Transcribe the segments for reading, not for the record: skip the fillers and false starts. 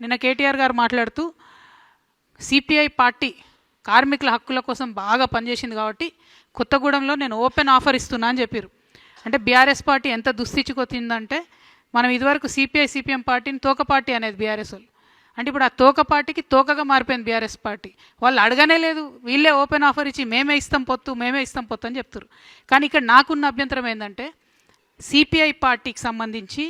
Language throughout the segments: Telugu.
నిన్న కేటీఆర్ గారు మాట్లాడుతూ సిపిఐ పార్టీ కార్మికుల హక్కుల కోసం బాగా పనిచేసింది కాబట్టి కొత్తగూడెంలో నేను ఓపెన్ ఆఫర్ ఇస్తున్నా అని చెప్పారు. అంటే బీఆర్ఎస్ పార్టీ ఎంత దుస్థితికొచ్చిందంటే, మనం ఇదివరకు సిపిఐ సిపిఎం పార్టీని తోక పార్టీ అనేది బీఆర్ఎస్ వాళ్ళు. అంటే ఇప్పుడు ఆ తోక పార్టీకి తోకగా మారిపోయింది బీఆర్ఎస్ పార్టీ. వాళ్ళు అడగనే లేదు, వీళ్ళే ఓపెన్ ఆఫర్ ఇచ్చి మేమే ఇస్తాం పొత్తు అని చెప్తారు. కానీ ఇక్కడ నాకున్న అభ్యంతరం ఏంటంటే, సిపిఐ పార్టీకి సంబంధించి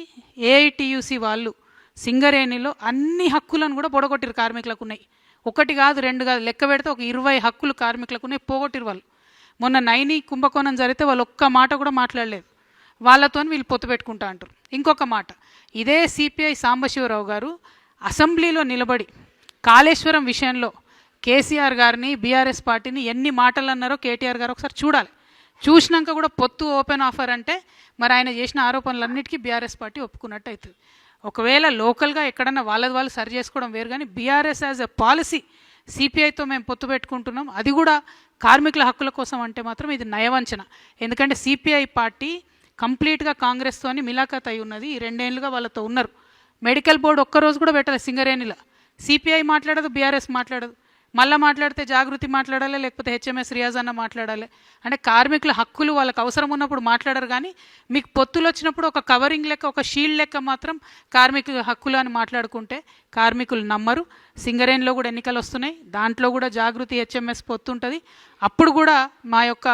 ఏఐటియుసి వాళ్ళు సింగరేణిలో అన్ని హక్కులను కూడా పొడగొట్టిరు. కార్మికులకు ఉన్నాయి, ఒకటి కాదు రెండు కాదు, లెక్క పెడితే ఒక 20 హక్కులు కార్మికులకు ఉన్నాయి, పోగొట్టిరు వాళ్ళు. మొన్న నైని కుంభకోణం జరిగితే వాళ్ళు ఒక్క మాట కూడా మాట్లాడలేదు. వాళ్ళతో వీళ్ళు పొత్తు పెట్టుకుంటా అంటారు. ఇంకొక మాట, ఇదే సిపిఐ సాంబశివరావు గారు అసెంబ్లీలో నిలబడి కాళేశ్వరం విషయంలో కేసీఆర్ గారిని బీఆర్ఎస్ పార్టీని ఎన్ని మాటలు అన్నారో కేటీఆర్ గారు ఒకసారి చూడాలి. చూసినాక కూడా పొత్తు ఓపెన్ ఆఫర్ అంటే మరి ఆయన చేసిన ఆరోపణలన్నిటికీ బీఆర్ఎస్ పార్టీ ఒప్పుకున్నట్టు అవుతుంది. ఒకవేళ లోకల్గా ఎక్కడన్నా వాళ్ళది వాళ్ళు సరి చేసుకోవడం వేరు, కానీ బీఆర్ఎస్ యాజ్ ఎ పాలసీ సిపిఐతో మేము పొత్తు పెట్టుకుంటున్నాం, అది కూడా కార్మికుల హక్కుల కోసం అంటే మాత్రం ఇది నయవంచన. ఎందుకంటే సిపిఐ పార్టీ కంప్లీట్గా కాంగ్రెస్తో మిలాఖత్ అయి ఉన్నది. ఈ 2 ఏళ్ళుగా వాళ్ళతో ఉన్నారు. మెడికల్ బోర్డు ఒక్కరోజు కూడా పెట్టలేదు సింగరేణిలో. సిపిఐ మాట్లాడదు, బీఆర్ఎస్ మాట్లాడదు. మళ్ళీ మాట్లాడితే జాగృతి మాట్లాడాలి, లేకపోతే హెచ్ఎంఎస్ రియాజ్ అన్న మాట్లాడాలి. అంటే కార్మికుల హక్కులు వాళ్ళకి అవసరం ఉన్నప్పుడు మాట్లాడరు, కానీ మీకు పొత్తులు వచ్చినప్పుడు ఒక కవరింగ్ లెక్క, ఒక షీల్డ్ లెక్క మాత్రం కార్మికుల హక్కులు అని మాట్లాడుకుంటే కార్మికులు నమ్మరు. సింగరేణిలో కూడా ఎన్నికలు వస్తున్నాయి, దాంట్లో కూడా జాగృతి హెచ్ఎంఎస్ పొత్తు ఉంటుంది. అప్పుడు కూడా మా యొక్క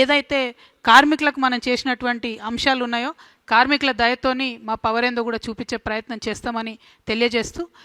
ఏదైతే కార్మికులకు మనం చేసినటువంటి అంశాలు ఉన్నాయో కార్మికుల దయతోని మా పవర్ ఏందో కూడా చూపించే ప్రయత్నం చేస్తామని తెలియజేస్తూ,